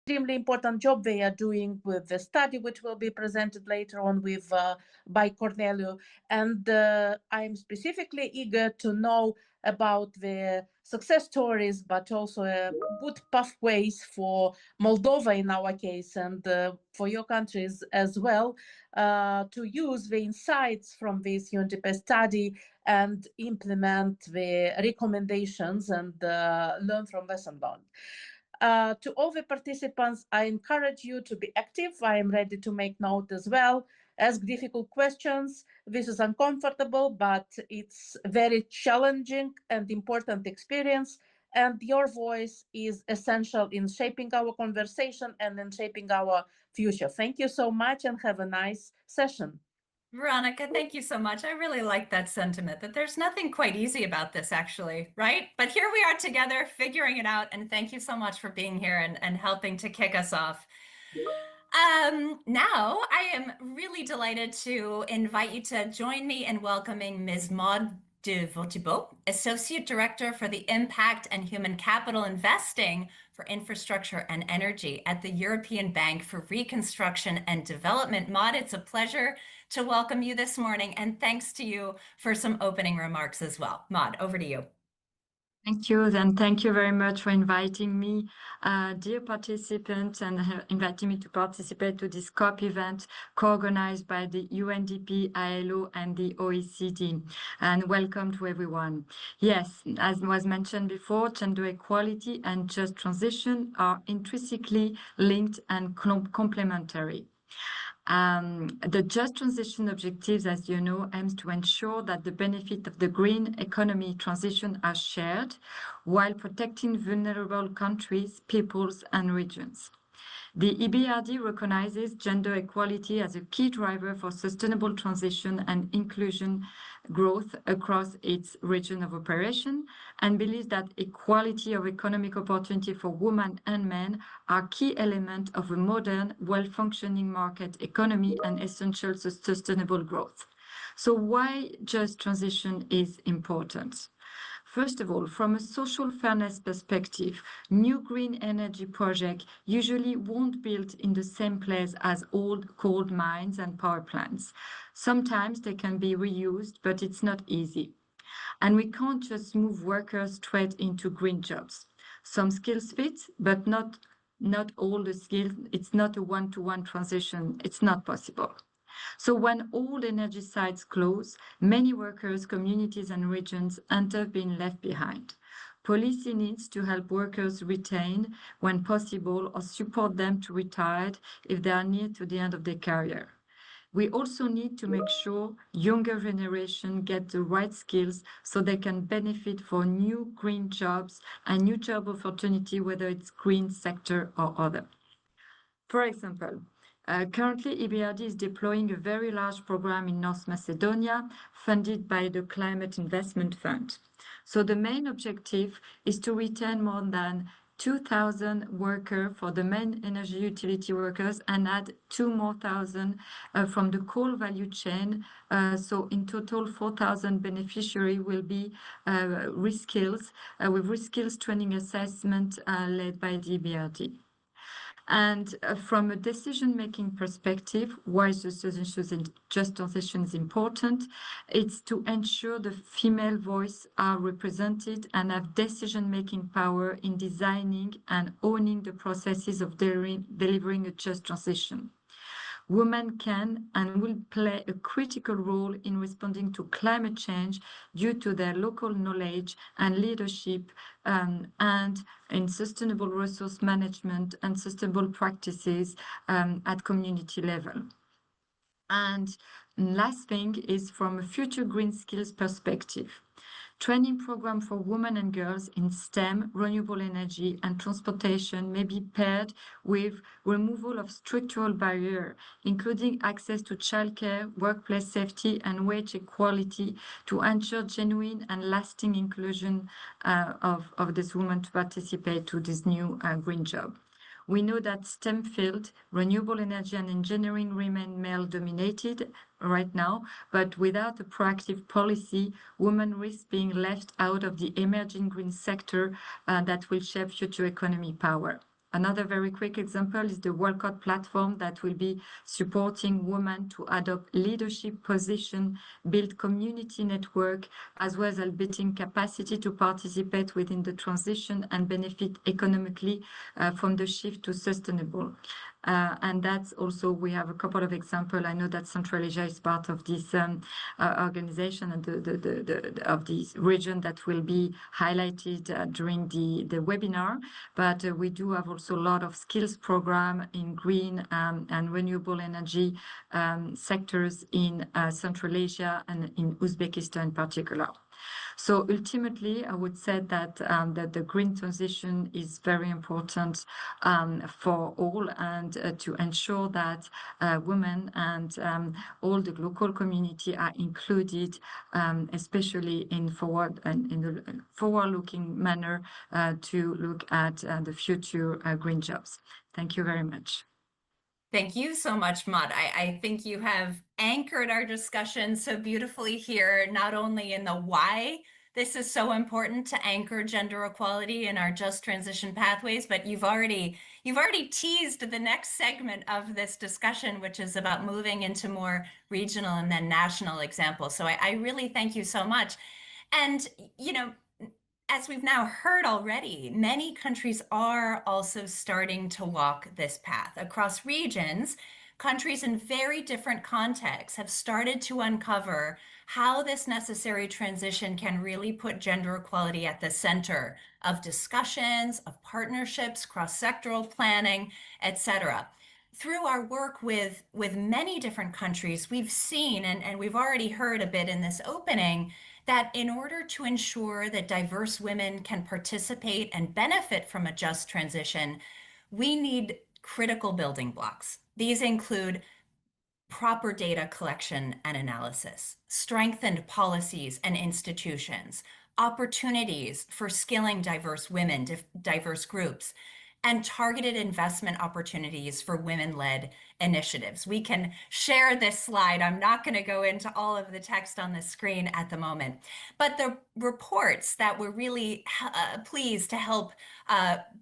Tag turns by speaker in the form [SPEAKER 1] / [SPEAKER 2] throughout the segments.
[SPEAKER 1] extremely important job they are doing with the study, which will be presented later on with by Cornelio. And I'm specifically eager to know about the success stories, but also good pathways for Moldova in our case, and for your countries as well, to use the insights from this UNDP study and implement the recommendations and learn from lesson learned. To all the participants, I encourage you to be active. I am ready to make note as well. Ask difficult questions. This is uncomfortable, but it's very challenging and important experience. And your voice is essential in shaping our conversation and in shaping our future. Thank you so much and have a nice session.
[SPEAKER 2] Veronica, thank you so much. I really like that sentiment that there's nothing quite easy about this, actually, right? But here we are together figuring it out. And thank you so much for being here and helping to kick us off. Now, I am really delighted to invite you to join me in welcoming Ms. Maud de Vautibeau, Associate Director for the Impact and Human Capital Investing for Infrastructure and Energy at the European Bank for Reconstruction and Development. Maud, it's a pleasure to welcome you this morning, and thanks to you for some opening remarks as well. Maud, over to you.
[SPEAKER 3] Thank you, and thank you very much for inviting me, dear participants, and inviting me to participate to this COP event co-organized by the UNDP, ILO, and the OECD. And welcome to everyone. Yes, as was mentioned before, gender equality and just transition are intrinsically linked and complementary. The just transition objectives, as you know, aims to ensure that the benefit of the green economy transition are shared while protecting vulnerable countries, peoples, and regions. The EBRD recognizes gender equality as a key driver for sustainable transition and inclusion growth across its region of operation, and believes that equality of economic opportunity for women and men are key elements of a modern, well-functioning market economy and essential to sustainable growth. So why just transition is important? First of all, from a social fairness perspective, new green energy projects usually won't build in the same place as old coal mines and power plants. Sometimes they can be reused, but it's not easy. And we can't just move workers straight into green jobs. Some skills fit, but not all the skills. It's not a one-to-one transition. It's not possible. So when all energy sites close, many workers, communities, and regions end up being left behind. Policy needs to help workers retain when possible or support them to retire if they are near to the end of their career. We also need to make sure younger generation get the right skills so they can benefit for new green jobs and new job opportunity, whether it's green sector or other. For example, currently, EBRD is deploying a very large program in North Macedonia, funded by the Climate Investment Fund. So the main objective is to retain more than 2,000 workers for the main energy utility workers and add 2,000 more from the coal value chain. So in total, 4,000 beneficiaries will be reskills with reskills training assessment led by the EBRD. And from a decision-making perspective, why the just transition is important, it's to ensure the female voice are represented and have decision-making power in designing and owning the processes of delivering a just transition. Women can and will play a critical role in responding to climate change due to their local knowledge and leadership and in sustainable resource management and sustainable practices at community level. And last thing is from a future green skills perspective. Training program for women and girls in STEM, renewable energy, and transportation may be paired with removal of structural barriers, including access to childcare, workplace safety, and wage equality to ensure genuine and lasting inclusion of these women to participate to this new green job. We know that STEM field, renewable energy and engineering remain male-dominated right now, but without a proactive policy, women risk being left out of the emerging green sector that will shape future economy power. Another very quick example is the Walcott platform that will be supporting women to adopt leadership position, build community network, as well as building capacity to participate within the transition and benefit economically from the shift to sustainable. And that's also, we have a couple of examples. I know that Central Asia is part of this organization and of this region that will be highlighted during the webinar. But we do have also a lot of skills program in green and renewable energy sectors in Central Asia and in Uzbekistan in particular. So ultimately, I would say that that the green transition is very important for all, and to ensure that women and all the local community are included, especially in the forward-looking manner to look at the future green jobs. Thank you very much.
[SPEAKER 2] Thank you so much, Maud. I think you have anchored our discussion so beautifully here, not only in the why this is so important to anchor gender equality in our just transition pathways, but you've already teased the next segment of this discussion, which is about moving into more regional and then national examples. So I really thank you so much. And, you know, as we've now heard already, many countries are also starting to walk this path. Across regions, countries in very different contexts have started to uncover how this necessary transition can really put gender equality at the center of discussions, of partnerships, cross-sectoral planning, etc. Through our work with many different countries, we've seen, and we've already heard a bit in this opening, that in order to ensure that diverse women can participate and benefit from a just transition, we need critical building blocks. These include proper data collection and analysis, strengthened policies and institutions, opportunities for skilling diverse women, diverse groups, and targeted investment opportunities for women-led initiatives. We can share this slide. I'm not going to go into all of the text on the screen at the moment, but the reports that we're really pleased to help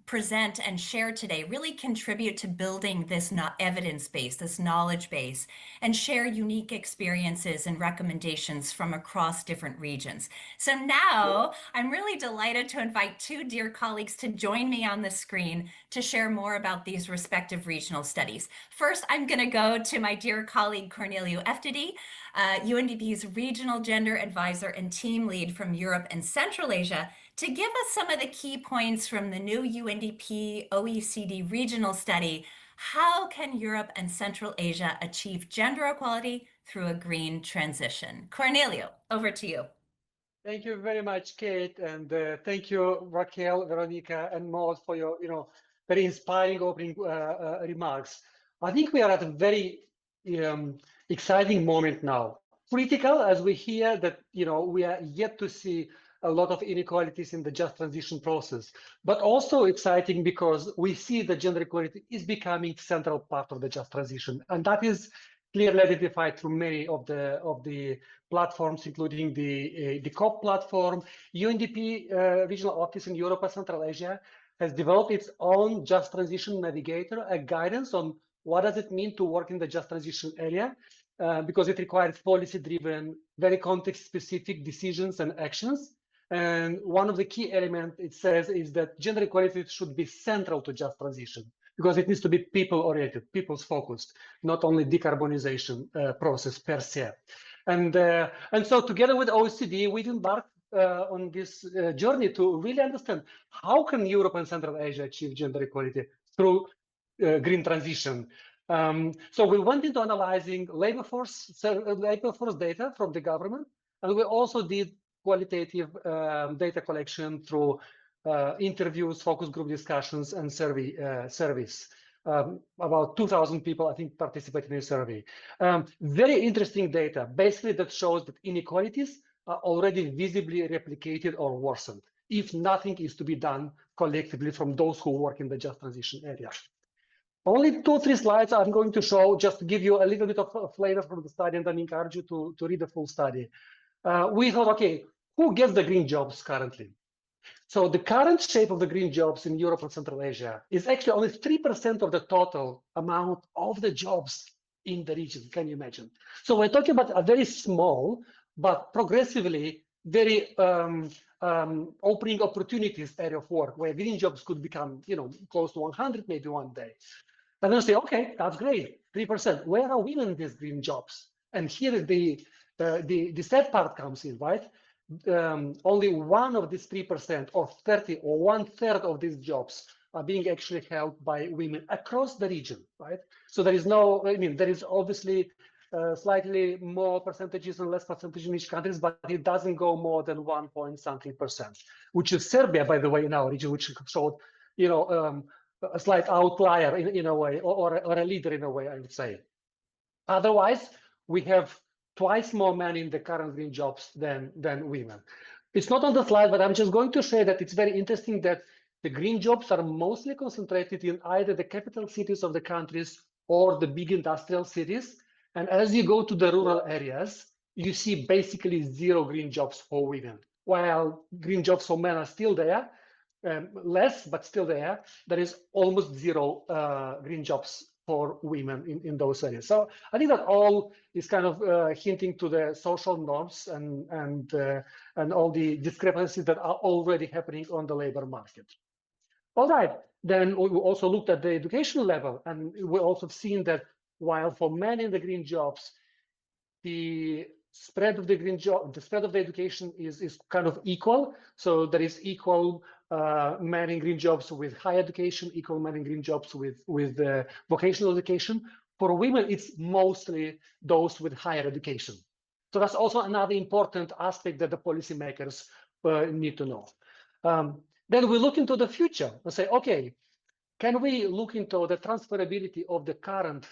[SPEAKER 2] present and share today really contribute to building this evidence base, this knowledge base, and share unique experiences and recommendations from across different regions. So now I'm really delighted to invite two dear colleagues to join me on the screen to share more about these respective regional studies. First, I'm going to go to my dear colleague Corneliu Eftedi, UNDP's Regional Gender Advisor and Team Lead from Europe and Central Asia, to give us some of the key points from the new UNDP OECD regional study. How can Europe and Central Asia achieve gender equality through a green transition? Corneliu, over to you.
[SPEAKER 4] Thank you very much, Kate, and thank you, Raquel, Veronica, and Maud for your, very inspiring opening remarks. I think we are at a very exciting moment now. Critical, as we hear that, we are yet to see a lot of inequalities in the just transition process, but also exciting because we see that gender equality is becoming central part of the just transition, and that is clearly identified through many of the platforms, including the COP platform. UNDP Regional Office in Europe and Central Asia has developed its own Just Transition Navigator, a guidance on what does it mean to work in the just transition area, because it requires policy-driven, very context-specific decisions and actions. And one of the key elements it says is that gender equality should be central to just transition, because it needs to be people-oriented, people's-focused, not only decarbonization process per se. And so together with OECD, we've embarked on this journey to really understand how can Europe and Central Asia achieve gender equality through green transition. So we went into analyzing labor force data from the government, and we also did qualitative data collection through interviews, focus group discussions, and surveys. About 2,000 people, I think, participated in the survey. Very interesting data, basically, that shows that inequalities are already visibly replicated or worsened, if nothing is to be done collectively from those who work in the just transition area. Only 2 or 3 slides I'm going to show, just to give you a little bit of a flavor from the study, and then encourage you to read the full study. We thought, okay, who gets the green jobs currently? So the current shape of the green jobs in Europe and Central Asia is actually only 3% of the total amount of the jobs in the region. Can you imagine? So we're talking about a very small, but progressively very opening opportunities area of work where green jobs could become, close to 100 maybe one day. And then say, okay, that's great, 3%. Where are women in these green jobs? And here is the sad part comes in, right? Only one of these 3% or 30 or 1/3 of these jobs are being actually held by women across the region, right? So there is no, there is obviously slightly more percentages and less percentage in each country, but it doesn't go more than 1 point something percent, which is Serbia, by the way, in our region, which showed, a slight outlier in a way, or a leader in a way, I would say. Otherwise, we have twice more men in the current green jobs than women. It's not on the slide, but I'm just going to say that it's very interesting that the green jobs are mostly concentrated in either the capital cities of the countries or the big industrial cities. And as you go to the rural areas, you see basically 0 green jobs for women, while green jobs for men are still there, less, but still there. There is almost 0 green jobs for women in those areas. So I think that all is kind of hinting to the social norms and all the discrepancies that are already happening on the labor market. All right, then we also looked at the education level, and we also seen that while for men in the green jobs, the spread of the green job, the spread of the education is kind of equal. So there is equal men in green jobs with high education, equal men in green jobs with vocational education. For women, it's mostly those with higher education. So that's also another important aspect that the policymakers need to know. Then we look into the future and say, okay, can we look into the transferability of the current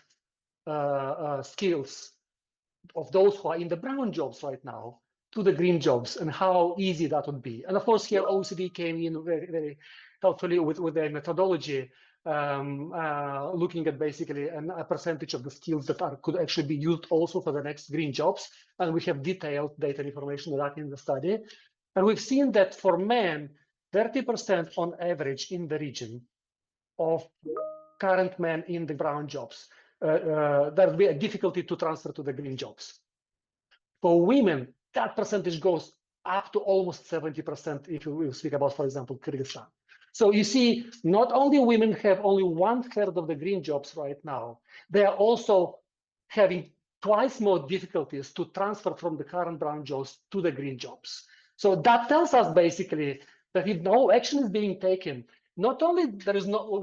[SPEAKER 4] skills of those who are in the brown jobs right now to the green jobs, and how easy that would be? And of course, here OECD came in very, very helpfully with their methodology, looking at basically a percentage of the skills that could actually be used also for the next green jobs. And we have detailed data information on that in the study. And we've seen that for men, 30% on average in the region of current men in the brown jobs, there will be a difficulty to transfer to the green jobs. For women, that percentage goes up to almost 70% if we speak about, for example, Kyrgyzstan. So you see, not only women have only 1/3 of the green jobs right now, they are also having twice more difficulties to transfer from the current brown jobs to the green jobs. So that tells us basically that if no action is being taken, not only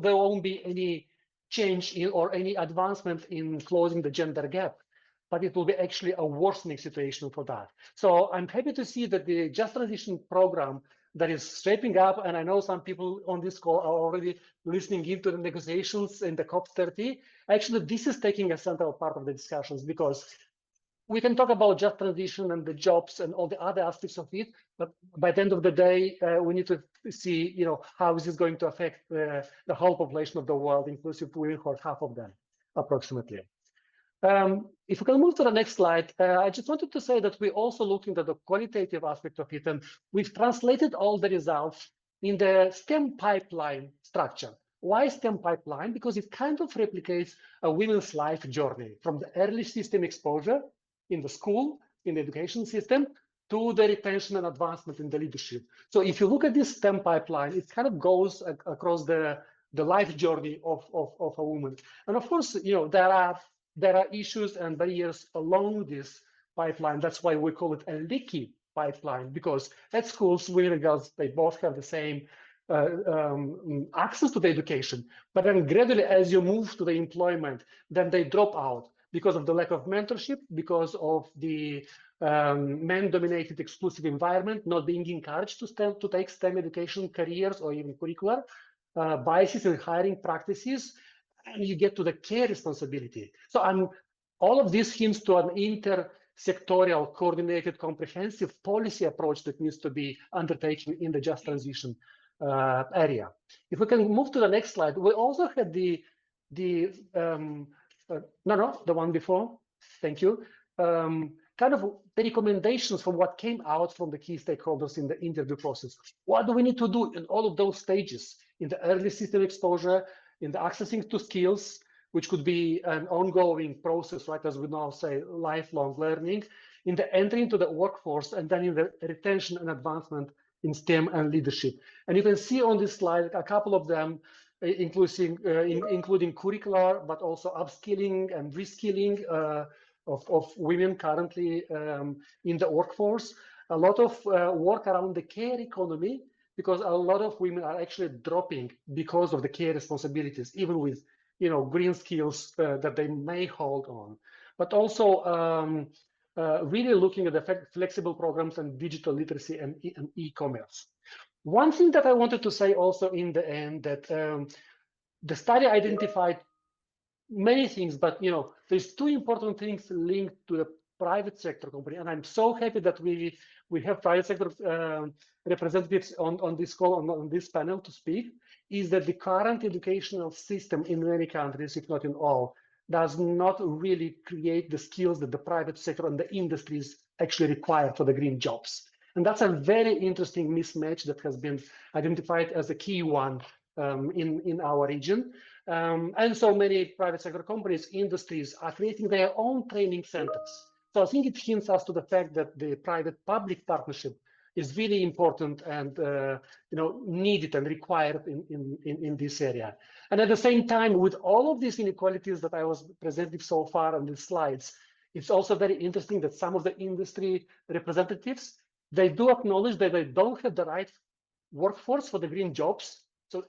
[SPEAKER 4] there won't be any change in or any advancement in closing the gender gap, but it will be actually a worsening situation for that. So I'm happy to see that the Just Transition program that is shaping up, and I know some people on this call are already listening into the negotiations in the COP30. Actually, this is taking a central part of the discussions, because we can talk about just transition and the jobs and all the other aspects of it, but by the end of the day, we need to see, how is this going to affect the whole population of the world, inclusive women, who are half of them, approximately. If we can move to the next slide, I just wanted to say that we also looked into the qualitative aspect of it, and we've translated all the results in the STEM pipeline structure. Why STEM pipeline? Because it kind of replicates a women's life journey from the early system exposure in the school, in the education system, to the retention and advancement in the leadership. So if you look at this STEM pipeline, it kind of goes across the life journey of a woman. And of course, there are issues and barriers along this pipeline. That's why we call it a leaky pipeline, because at schools, women and girls, they both have the same access to the education. But then gradually, as you move to the employment, then they drop out because of the lack of mentorship, because of the men-dominated exclusive environment, not being encouraged to take STEM education careers or even curricular, biases in hiring practices, and you get to the care responsibility. So all of this hints to an intersectorial, coordinated, comprehensive policy approach that needs to be undertaken in the just transition area. If we can move to the next slide, we also had the one before. Thank you. kind of the recommendations from what came out from the key stakeholders in the interview process. What do we need to do in all of those stages? In the early system exposure, in the accessing to skills, which could be an ongoing process, right? As we now say, lifelong learning, in the entry into the workforce, and then in the retention and advancement in STEM and leadership. And you can see on this slide a couple of them, including curricular, but also upskilling and reskilling of women currently in the workforce. A lot of work around the care economy, because a lot of women are actually dropping because of the care responsibilities, even with green skills that they may hold on. But also really looking at the flexible programs and digital literacy and e-commerce. One thing that I wanted to say also in the end, that the study identified many things, but there's two important things linked to the private sector company, and I'm so happy that we have private sector representatives on this call, on this panel to speak, is that the current educational system in many countries, if not in all, does not really create the skills that the private sector and the industries actually require for the green jobs. And that's a very interesting mismatch that has been identified as a key one in our region. And so many private sector companies, industries are creating their own training centers. So I think it hints us to the fact that the private-public partnership is really important and needed and required in this area. And at the same time, with all of these inequalities that I was presenting so far on these slides, it's also very interesting that some of the industry representatives, they do acknowledge that they don't have the right workforce for the green jobs, so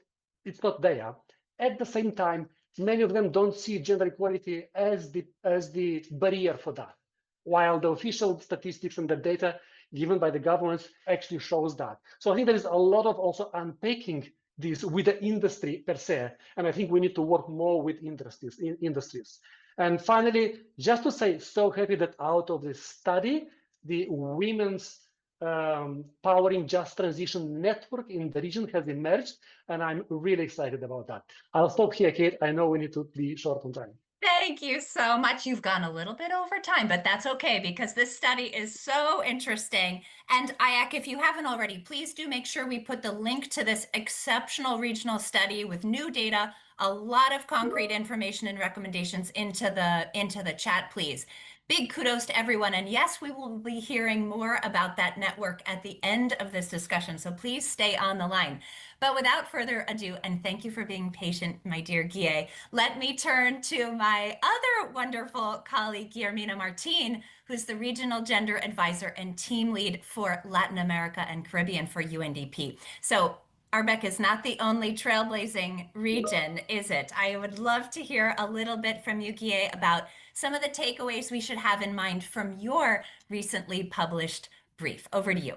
[SPEAKER 4] it's not there. At the same time, many of them don't see gender equality as the barrier for that, while the official statistics and the data given by the governments actually shows that. So I think there is a lot of also unpacking this with the industry per se, and I think we need to work more with industries. And finally, just to say, so happy that out of this study, the Women's Powering Just Transition Network in the region has emerged, and I'm really excited about that. I'll stop here, Kate. I know we need to be short on time.
[SPEAKER 2] Thank you so much. You've gone a little bit over time, but that's okay because this study is so interesting. And Ayak, if you haven't already, please do make sure we put the link to this exceptional regional study with new data, a lot of concrete information and recommendations into the chat, please. Big kudos to everyone. And yes, we will be hearing more about that network at the end of this discussion. So please stay on the line. But without further ado, and thank you for being patient, my dear Guille, let me turn to my other wonderful colleague, Guillermina Martin, who's the Regional Gender Advisor and Team Lead for Latin America and Caribbean for UNDP. So Arbeck is not the only trailblazing region, is it? I would love to hear a little bit from you, Guille, about some of the takeaways we should have in mind from your recently published brief. Over to you.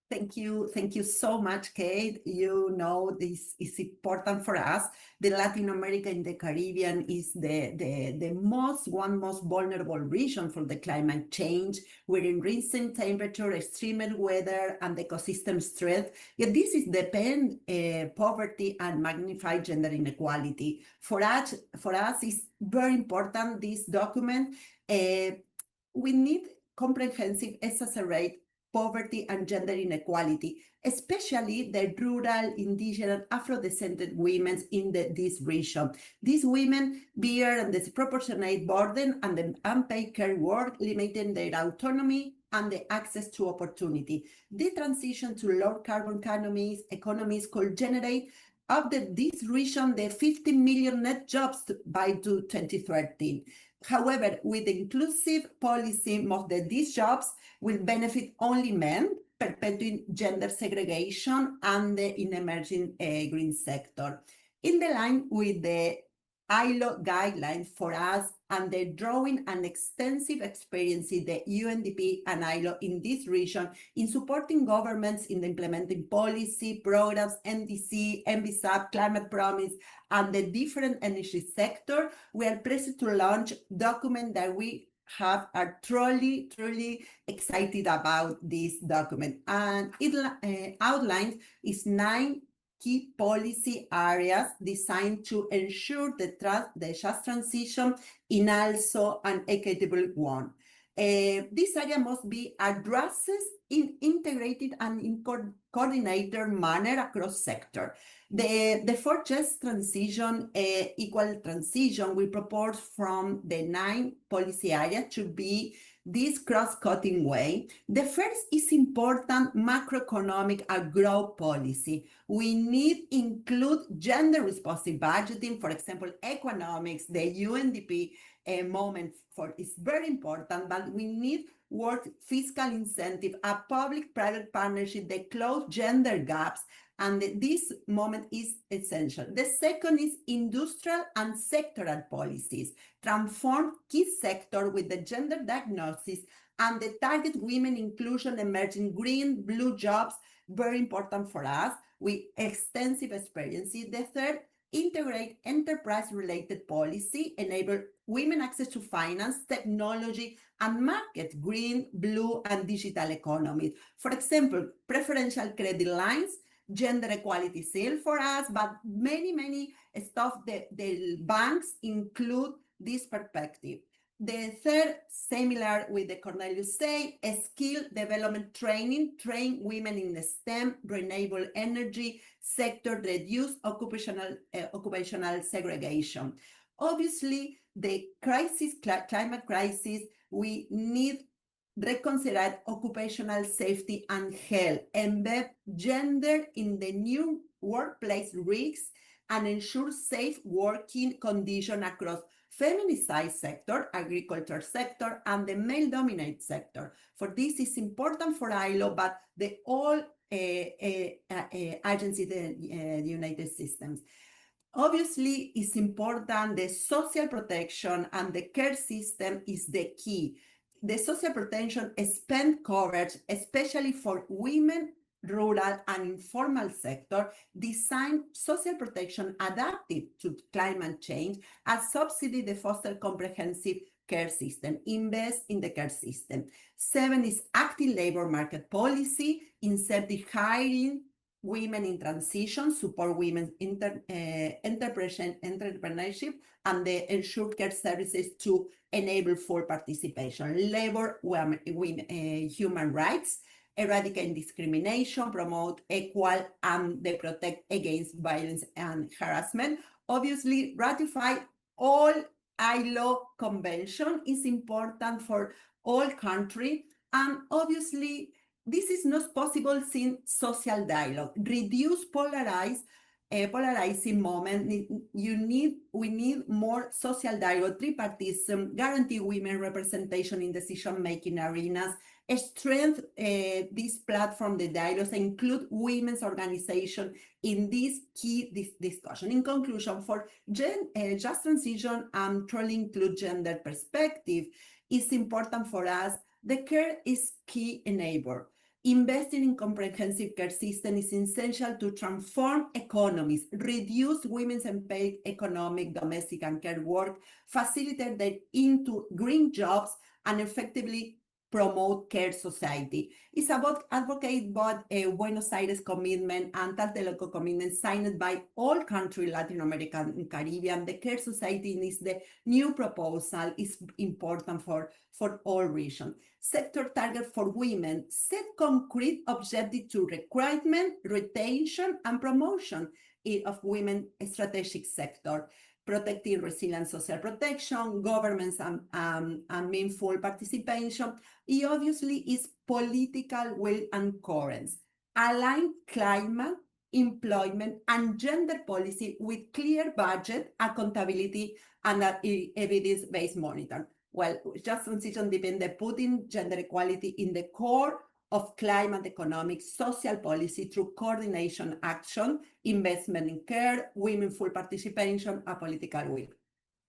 [SPEAKER 5] Thank you so much, Kate. You know, this is important for us. The Latin America and the Caribbean is the most vulnerable region for the climate change. We're in recent temperature, extreme weather, and ecosystem stress. Yet this is depend poverty and magnified gender inequality. For us, it's very important. This document. We need comprehensive exacerbate poverty and gender inequality, especially the rural, indigenous, Afro-descended women in this region. These women bear the disproportionate burden and the unpaid care work, limiting their autonomy and the access to opportunity. The transition to low carbon economies could generate of this region the 50 million net jobs by 2030. However, with inclusive policy, most of these jobs will benefit only men, perpetuating gender segregation and in emerging green sector. In the line with the ILO guidelines for us and the drawing an extensive experience in the UNDP and ILO in this region in supporting governments in implementing policy, programs, NDC, MBSAP, Climate Promise, and the different energy sector, we are pleased to launch document that we are truly excited about this document. And it outlines its 9 key policy areas designed to ensure the just transition in also an equitable one. This area must be addressed in integrated and in coordinated manner across sector. The fourth just transition, equal transition, we propose from the 9 policy areas to be this cross-cutting way. The first is important macroeconomic and growth policy. We need include gender responsive budgeting, for example, economics, the UNDP moment for is very important, but we need work fiscal incentive, a public-private partnership that close gender gaps, and this moment is essential. The second is industrial and sectoral policies. Transform key sector with the gender diagnosis and the target women inclusion emerging green, blue jobs, very important for us with extensive experience. The third, integrate enterprise-related policy, enable women access to finance, technology, and market, green, blue, and digital economy. For example, preferential credit lines, gender equality seal for us, but many stuff that the banks include this perspective. The third, similar with the Cornelius say, skill development training, train women in the STEM, renewable energy sector, reduce occupational segregation. Obviously, the climate crisis, we need reconsider occupational safety and health, embed gender in the new workplace risks, and ensure safe working conditions across feminicide sector, agriculture sector, and the male-dominated sector. For this is important for ILO, but the all agencies, the United Systems. Obviously, it's important the social protection and the care system is the key. The social protection expand coverage, especially for women, rural and informal sector, design social protection adapted to climate change, and subsidy the foster comprehensive care system, invest in the care system. 7 is active labor market policy, incentive hiring, women in transition, support women's entrepreneurship, and the ensure care services to enable full participation. Labor, human rights, eradicate discrimination, promote equal, and they protect against violence and harassment. Obviously, ratify all ILO convention is important for all countries, and obviously this is not possible since social dialogue. Reduce polarizing moment. We need more social dialogue, tripartism, guarantee women representation in decision-making arenas, strengthen this platform, the dialogues, include women's organization in this key discussion. In conclusion, for just transition and truly include gender perspective, it's important for us. The care is key enabler. Investing in comprehensive care system is essential to transform economies, reduce women's unpaid economic, domestic, and care work, facilitate them into green jobs, and effectively promote care society. It's about advocate both a Buenos Aires commitment and Tlatelolco commitment signed by all countries, Latin America and Caribbean. The care society is the new proposal, is important for all regions. Sector target for women, set concrete objective to recruitment, retention, and promotion of women strategic sector, protecting resilient social protection, governments and meaningful participation. It obviously is political will and currents. Align climate, employment, and gender policy with clear budget, accountability, and evidence-based monitoring. Well, just transition depends on putting gender equality in the core of climate, economic, social policy through coordination action, investment in care, women full participation, and political will.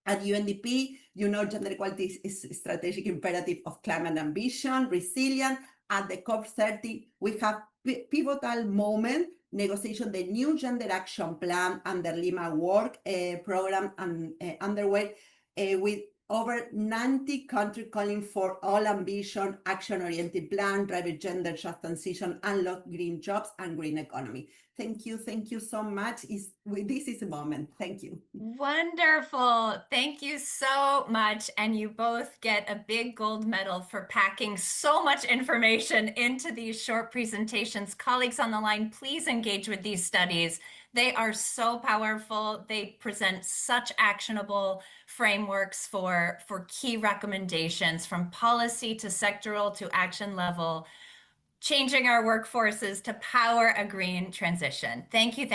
[SPEAKER 5] At UNDP, gender equality is a strategic imperative of climate ambition, resilience. At the COP30, we have pivotal moment, negotiation, the new gender action plan under Lima work program and underway with over 90 countries calling for all ambition, action-oriented plan, drive gender just transition, unlock green jobs and green economy. Thank you so much. This is a moment. Thank you.
[SPEAKER 2] Wonderful. Thank you so much. And you both get a big gold medal for packing so much information into these short presentations. Colleagues on the line, please engage with these studies. They are so powerful. They present such actionable frameworks for key recommendations from policy to sectoral to action level, changing our workforces to power a green transition. Thank you,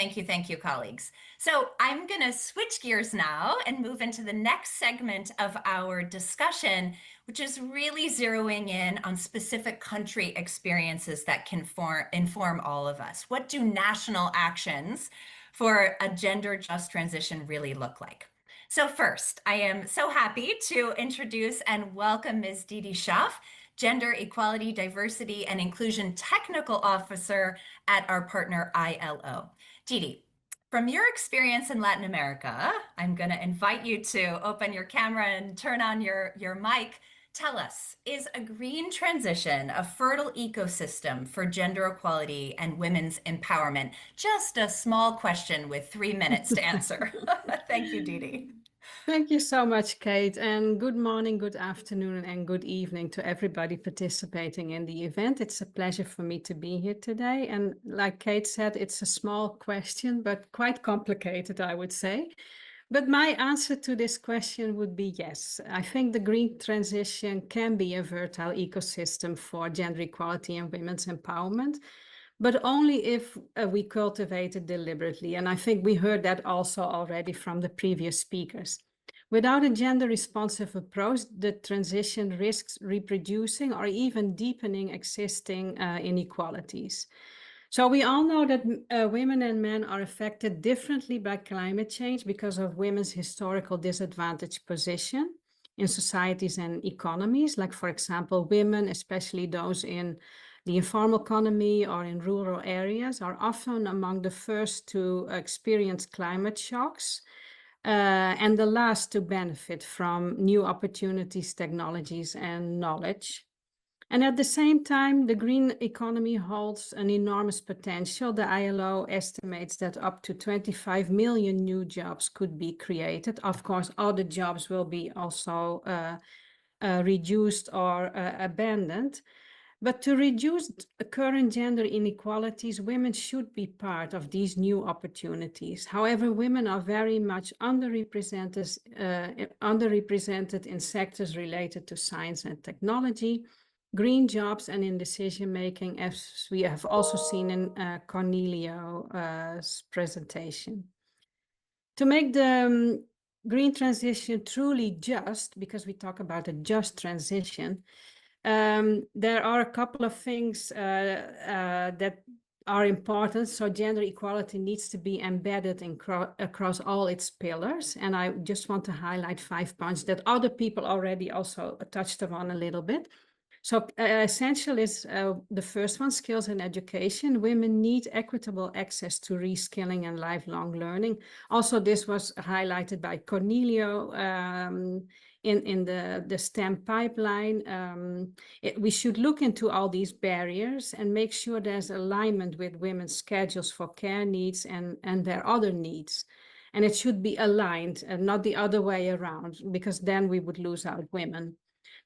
[SPEAKER 2] colleagues. So I'm going to switch gears now and move into the next segment of our discussion, which is really zeroing in on specific country experiences that can inform all of us. What do national actions for a gender just transition really look like? So first, I am so happy to introduce and welcome Ms. Didi Schaaf, Gender Equality, Diversity, and Inclusion Technical Officer at our partner ILO. Didi, from your experience in Latin America, I'm going to invite you to open your camera and turn on your mic. Tell us, is a green transition a fertile ecosystem for gender equality and women's empowerment? Just a small question with 3 minutes to answer. Thank you, Didi.
[SPEAKER 6] Thank you so much, Kate, and good morning, good afternoon, and good evening to everybody participating in the event. It's a pleasure for me to be here today. And like Kate said, it's a small question, but quite complicated, I would say. But my answer to this question would be yes. I think the green transition can be a fertile ecosystem for gender equality and women's empowerment, but only if we cultivate it deliberately. And I think we heard that also already from the previous speakers. Without a gender-responsive approach, the transition risks reproducing or even deepening existing inequalities. So we all know that women and men are affected differently by climate change because of women's historical disadvantaged position in societies and economies. Like, for example, women, especially those in the informal economy or in rural areas, are often among the first to experience climate shocks and the last to benefit from new opportunities, technologies, and knowledge. And at the same time, the green economy holds an enormous potential. The ILO estimates that up to 25 million new jobs could be created. Of course, other jobs will be also reduced or abandoned. But to reduce current gender inequalities, women should be part of these new opportunities. However, women are very much underrepresented in sectors related to science and technology, green jobs, and in decision-making, as we have also seen in Cornelio's presentation. To make the green transition truly just, because we talk about a just transition, there are a couple of things that are important. So gender equality needs to be embedded across all its pillars. And I just want to highlight 5 points that other people already also touched upon a little bit. So essential is the first one, skills and education. Women need equitable access to reskilling and lifelong learning. Also, this was highlighted by Cornelio in the STEM pipeline. We should look into all these barriers and make sure there's alignment with women's schedules for care needs and their other needs. And it should be aligned and not the other way around, because then we would lose out women.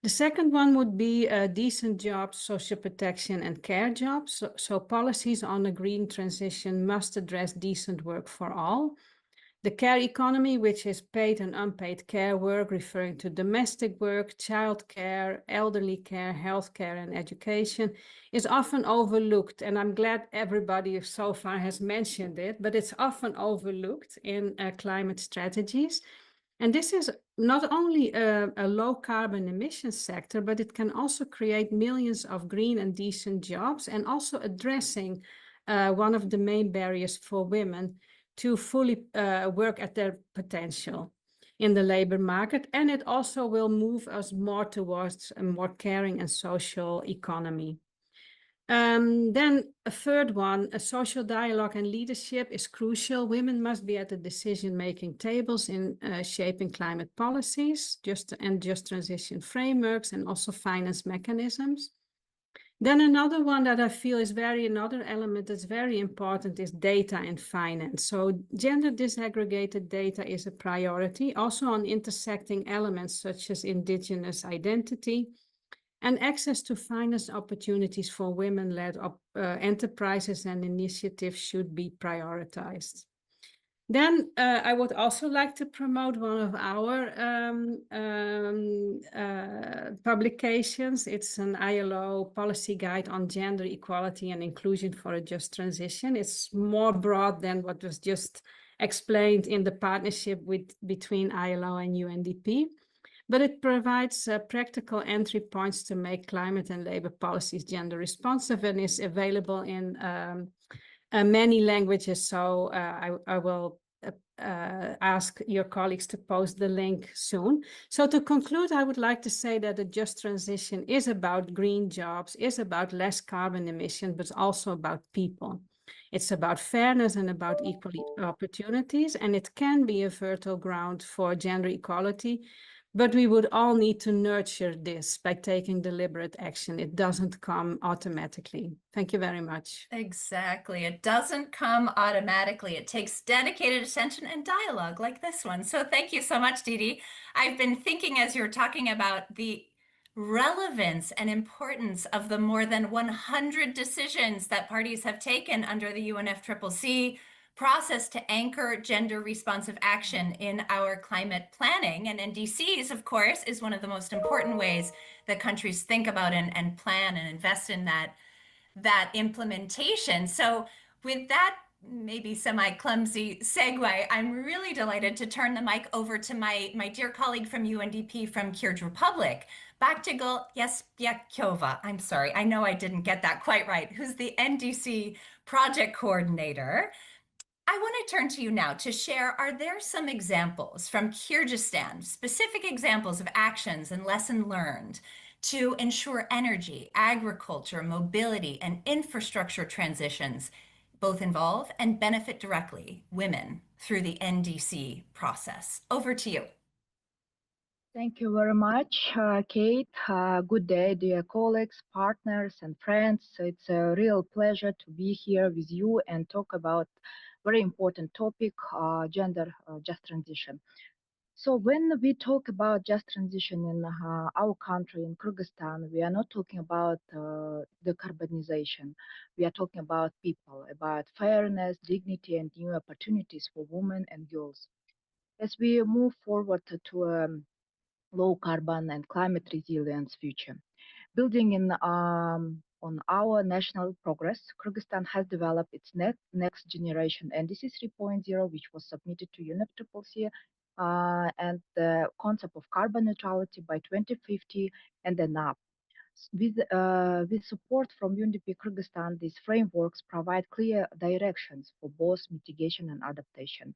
[SPEAKER 6] The second one would be decent jobs, social protection, and care jobs. So policies on a green transition must address decent work for all. The care economy, which is paid and unpaid care work, referring to domestic work, childcare, elderly care, healthcare, and education, is often overlooked. And I'm glad everybody so far has mentioned it, but it's often overlooked in climate strategies. And this is not only a low carbon emissions sector, but it can also create millions of green and decent jobs, and also addressing one of the main barriers for women to fully work at their potential in the labor market. And it also will move us more towards a more caring and social economy. Then a third one, a social dialogue and leadership is crucial. Women must be at the decision-making tables in shaping climate policies, just transition frameworks, and also finance mechanisms. Then another one that I feel is another element that's very important is data and finance. So gender disaggregated data is a priority, also on intersecting elements such as indigenous identity, and access to finance opportunities for women-led enterprises and initiatives should be prioritized. Then I would also like to promote one of our publications. It's an ILO policy guide on gender equality and inclusion for a just transition. It's more broad than what was just explained in the partnership between ILO and UNDP, but it provides practical entry points to make climate and labor policies gender responsive and is available in many languages, so I will ask your colleagues to post the link soon. So to conclude, I would like to say that a just transition is about green jobs, is about less carbon emission, but also about people. It's about fairness and about equal opportunities, and it can be a fertile ground for gender equality. But we would all need to nurture this by taking deliberate action. It doesn't come automatically. Thank you very much.
[SPEAKER 2] Exactly. It doesn't come automatically. It takes dedicated attention and dialogue like this one. So thank you so much, Didi. I've been thinking as you're talking about the relevance and importance of the more than 100 decisions that parties have taken under the UNFCCC process to anchor gender responsive action in our climate planning. And NDCs, of course, is one of the most important ways that countries think about and plan and invest in that implementation. So with that maybe semi-clumsy segue, I'm really delighted to turn the mic over to my dear colleague from UNDP from Kyrgyz Republic, Baktigul Yesbyakova. I'm sorry, I know I didn't get that quite right, who's the NDC project coordinator. I want to turn to you now to share, are there some examples from Kyrgyzstan, specific examples of actions and lesson learned to ensure energy, agriculture, mobility, and infrastructure transitions both involve and benefit directly women through the NDC process? Over to you.
[SPEAKER 7] Thank you very much, Kate. Good day, dear colleagues, partners, and friends. It's a real pleasure to be here with you and talk about very important topic, gender just transition. So when we talk about just transition in our country, in Kyrgyzstan, we are not talking about decarbonization. We are talking about people, about fairness, dignity, and new opportunities for women and girls. As we move forward to a low carbon and climate resilience future. Building on our national progress, Kyrgyzstan has developed its next generation NDC 3.0, which was submitted to UNFCCC, and the concept of carbon neutrality by 2050 and then up. With support from UNDP Kyrgyzstan, these frameworks provide clear directions for both mitigation and adaptation.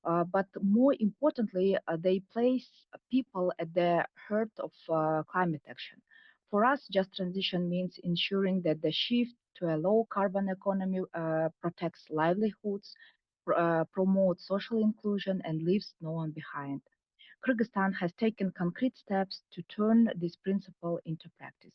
[SPEAKER 7] But more importantly, they place people at the heart of climate action. For us, just transition means ensuring that the shift to a low carbon economy protects livelihoods, promotes social inclusion, and leaves no one behind. Kyrgyzstan has taken concrete steps to turn this principle into practice.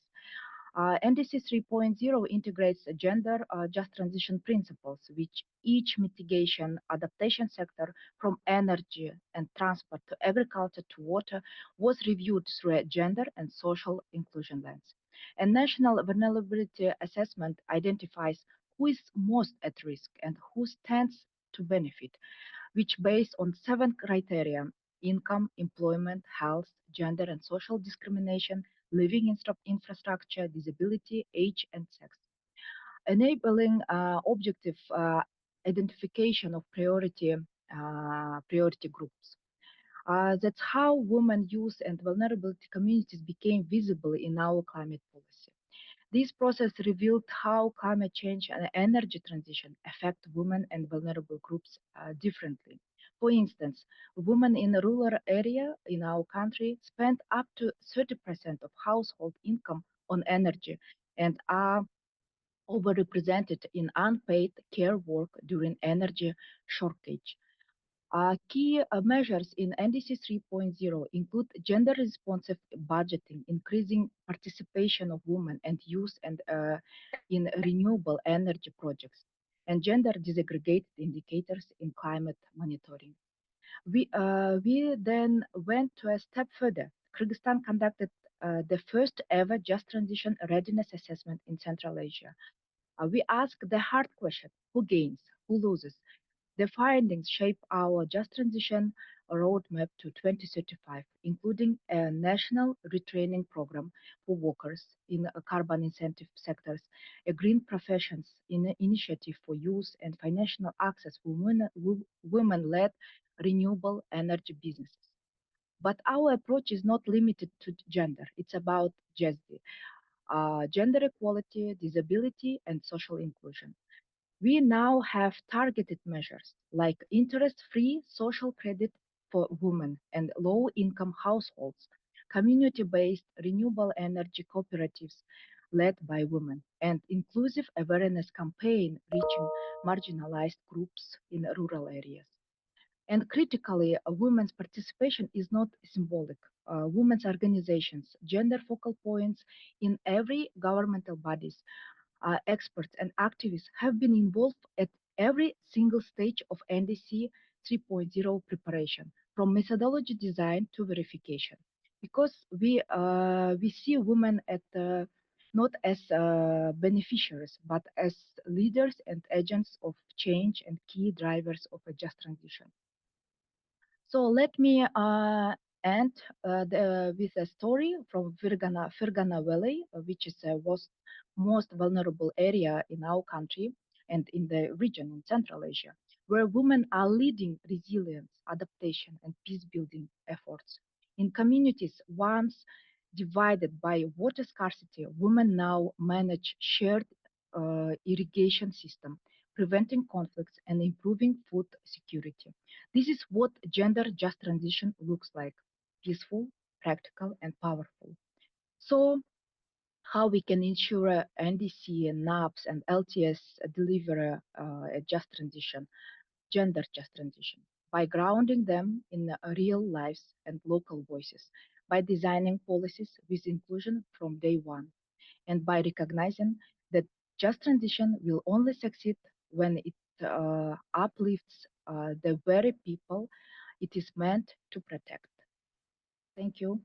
[SPEAKER 7] NDC 3.0 integrates gender just transition principles, which each mitigation adaptation sector from energy and transport to agriculture to water was reviewed through a gender and social inclusion lens. A national vulnerability assessment identifies who is most at risk and who stands to benefit, which based on 7 criteria: income, employment, health, gender and social discrimination, living infrastructure, disability, age, and sex, enabling objective identification of priority groups. That's how women, youth, and vulnerability communities became visible in our climate policy. This process revealed how climate change and energy transition affect women and vulnerable groups differently. For instance, women in a rural area in our country spend up to 30% of household income on energy and are overrepresented in unpaid care work during energy shortage. Key measures in NDC 3.0 include gender-responsive budgeting, increasing participation of women and youth and in renewable energy projects, and gender-disaggregated indicators in climate monitoring. We then went to a step further. Kyrgyzstan conducted the first ever just transition readiness assessment in Central Asia. We asked the hard question: who gains, who loses? The findings shape our just transition roadmap to 2035, including a national retraining program for workers in carbon incentive sectors, a green professions initiative for youth, and financial access for women-led renewable energy businesses. But our approach is not limited to gender. It's about gender equality, disability, and social inclusion. We now have targeted measures like interest-free social credit for women and low-income households, community-based renewable energy cooperatives led by women, and inclusive awareness campaign reaching marginalized groups in rural areas. And critically, women's participation is not symbolic. Women's organizations, gender focal points in every governmental bodies, experts and activists have been involved at every single stage of NDC 3.0 preparation, from methodology design to verification, because we see women at not as beneficiaries, but as leaders and agents of change and key drivers of a just transition. So let me end with a story from Fergana Valley, which is the most vulnerable area in our country and in the region in Central Asia, where women are leading resilience, adaptation, and peace-building efforts. In communities once divided by water scarcity, women now manage shared irrigation system, preventing conflicts and improving food security. This is what gender just transition looks like: peaceful, practical, and powerful. So how we can ensure NDC, NAPS, and LTS deliver a just transition, gender just transition? By grounding them in real lives and local voices, by designing policies with inclusion from day one, and by recognizing that just transition will only succeed when it uplifts the very people it is meant to protect. Thank you.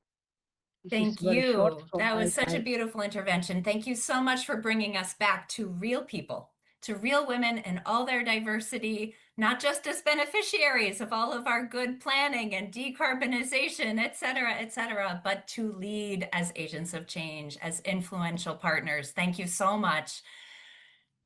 [SPEAKER 2] Thank you. That was such a beautiful intervention. Thank you so much for bringing us back to real people, to real women and all their diversity, not just as beneficiaries of all of our good planning and decarbonization, et cetera, but to lead as agents of change, as influential partners. Thank you so much.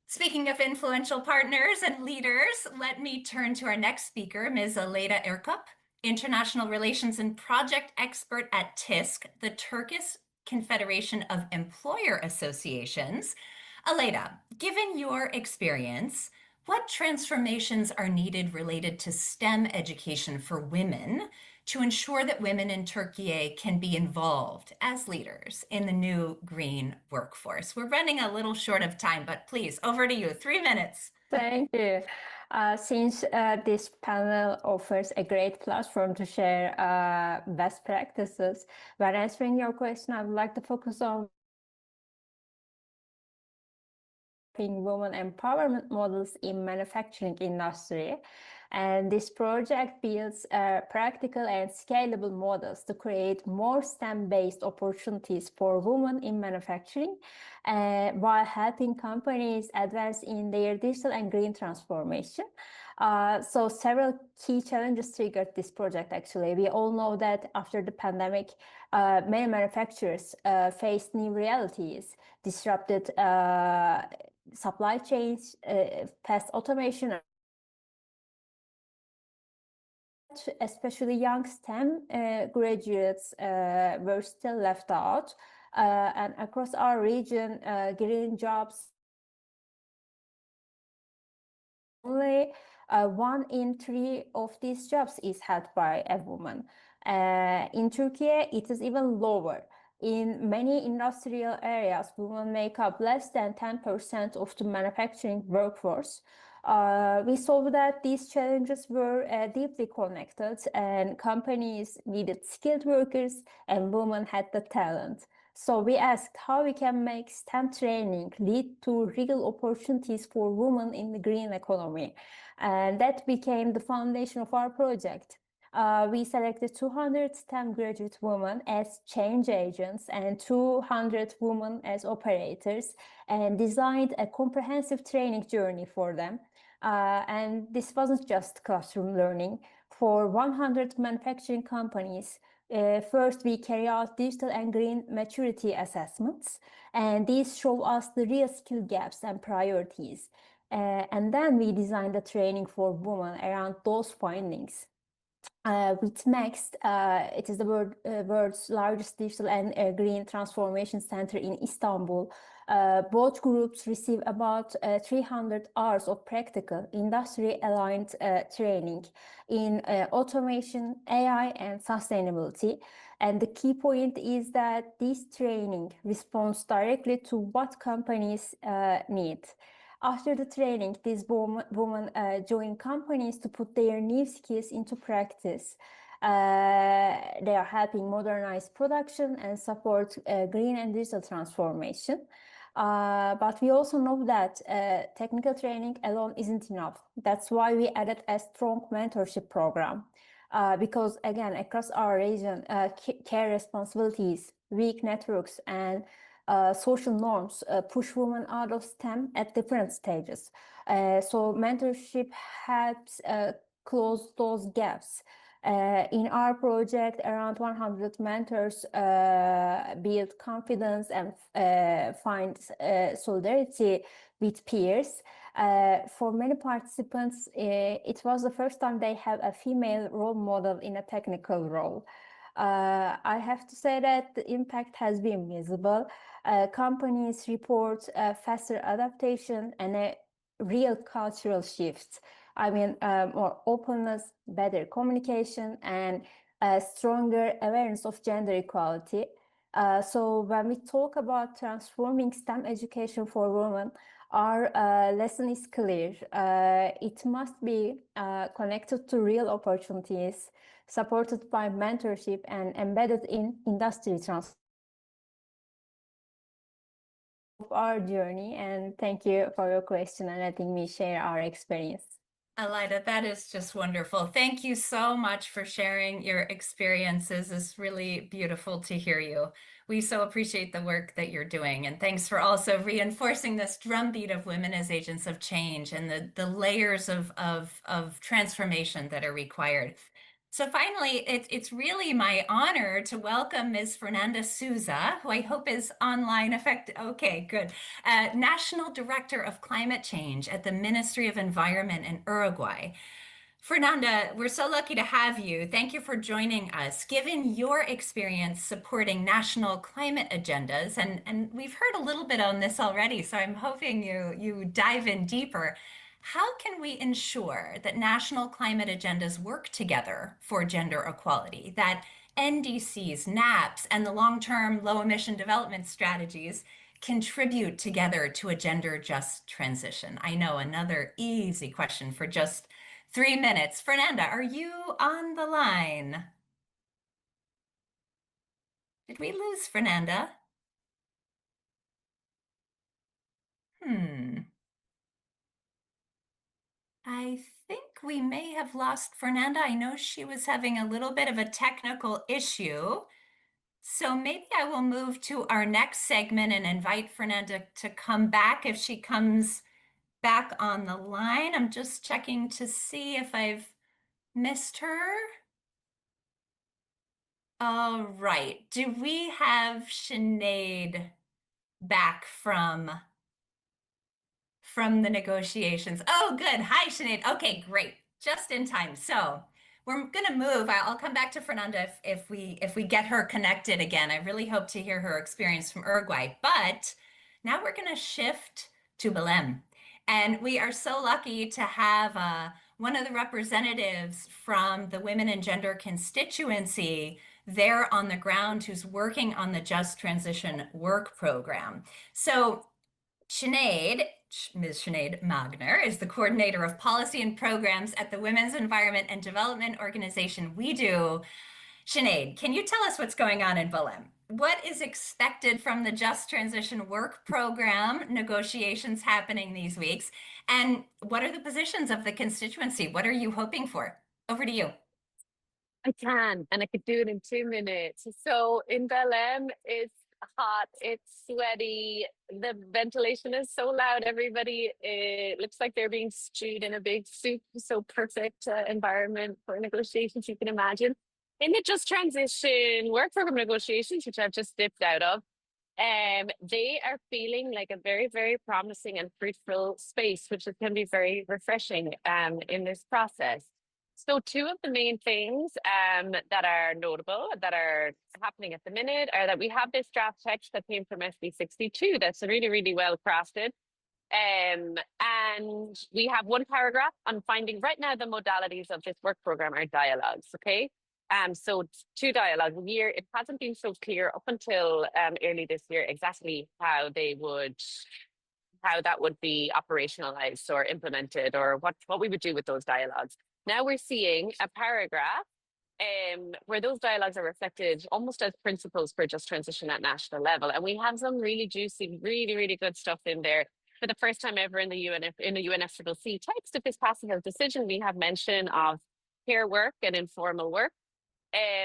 [SPEAKER 2] Speaking of influential partners and leaders, let me turn to our next speaker, Ms. Aleyda Erkup, International Relations and Project Expert at TISC, the Turkish Confederation of Employer Associations. Aleyda, given your experience, what transformations are needed related to STEM education for women to ensure that women in Turkey can be involved as leaders in the new green workforce? We're running a little short of time, but please, over to you, 3 minutes.
[SPEAKER 8] Thank you. Since this panel offers a great platform to share best practices, when answering your question, I would like to focus on women empowerment models in manufacturing industry. And this project builds practical and scalable models to create more STEM-based opportunities for women in manufacturing while helping companies advance in their digital and green transformation. So several key challenges triggered this project, actually. We all know that after the pandemic, many manufacturers faced new realities, disrupted supply chains, fast automation, especially young STEM graduates were still left out. And across our region, green jobs, only 1 in 3 of these jobs is held by a woman. In Turkey, it is even lower. In many industrial areas, women make up less than 10% of the manufacturing workforce. We saw that these challenges were deeply connected, and companies needed skilled workers and women had the talent. So we asked how we can make STEM training lead to real opportunities for women in the green economy. And that became the foundation of our project. We selected 200 STEM graduate women as change agents and 200 women as operators, and designed a comprehensive training journey for them. And this wasn't just classroom learning. For 100 manufacturing companies, first we carry out digital and green maturity assessments, and these show us the real skill gaps and priorities. And then we designed the training for women around those findings. With Next, it is the world's largest digital and green transformation center in Istanbul. Both groups receive about 300 hours of practical, industry-aligned training in automation, AI, and sustainability. And the key point is that this training responds directly to what companies need. After the training, these women join companies to put their new skills into practice. They are helping modernize production and support green and digital transformation. But we also know that technical training alone isn't enough. That's why we added a strong mentorship program. Because again, across our region, care responsibilities, weak networks, and social norms push women out of STEM at different stages. So mentorship helps close those gaps. In our project, around 100 mentors build confidence and find solidarity with peers. For many participants, it was the first time they have a female role model in a technical role. I have to say that the impact has been visible. Companies report faster adaptation and a real cultural shift. I mean, more openness, better communication, and a stronger awareness of gender equality. So when we talk about transforming STEM education for women, our lesson is clear. It must be connected to real opportunities, supported by mentorship, and embedded in industry transformation. Our journey, and thank you for your question and letting me share our experience.
[SPEAKER 2] Aleida, that is just wonderful. Thank you so much for sharing your experiences. It's really beautiful to hear you. We so appreciate the work that you're doing, and thanks for also reinforcing this drumbeat of women as agents of change and the layers of transformation that are required. So finally, it's really my honor to welcome Ms. Fernanda Souza, who I hope is online. Okay, good. National Director of Climate Change at the Ministry of Environment in Uruguay. Fernanda, we're so lucky to have you. Thank you for joining us. Given your experience supporting national climate agendas, and we've heard a little bit on this already, so I'm hoping you dive in deeper. How can we ensure that national climate agendas work together for gender equality, that NDCs, NAPs, and the long-term low-emission development strategies contribute together to a gender-just transition? I know, another easy question for just 3 minutes. Fernanda, are you on the line? Did we lose Fernanda? I think we may have lost Fernanda. I know she was having a little bit of a technical issue. So maybe I will move to our next segment and invite Fernanda to come back if she comes back on the line. I'm just checking to see if I've missed her. All right. Do we have Sinead back from the negotiations? Oh, good. Hi, Sinead. Okay, great. Just in time. So we're going to move. I'll come back to Fernanda if we get her connected again. I really hope to hear her experience from Uruguay. But now we're going to shift to Belém. And we are so lucky to have one of the representatives from the Women and Gender constituency there on the ground who's working on the Just Transition Work Program. So Sinead Ms. Sinead Magner is the coordinator of policy and programs at the Women's Environment and Development Organization WeDo. Sinead, can you tell us what's going on in Belém? What is expected from the Just Transition Work Program negotiations happening these weeks? And what are the positions of the constituency? What are you hoping for? Over to you.
[SPEAKER 9] I can, and I could do it in 2 minutes. So in Belém, it's hot, it's sweaty, the ventilation is so loud, everybody, it looks like they're being stewed in a big soup, so perfect environment for negotiations you can imagine. In the Just Transition Work Program negotiations, which I've just dipped out of, they are feeling like a very, very promising and fruitful space, which can be very refreshing in this process. So two of the main things that are notable, that are happening at the minute, are that we have this draft text that came from SB62 that's really, really well crafted. And we have one paragraph on finding right now the modalities of this work program are dialogues, okay? So 2 dialogues a year. It hasn't been so clear up until early this year exactly how that would be operationalized or implemented, or what we would do with those dialogues. Now we're seeing a paragraph where those dialogues are reflected almost as principles for just transition at national level. And we have some really juicy, really, really good stuff in there. For the first time ever in the UNFCCC text, if this passes as decision, we have mention of care work and informal work.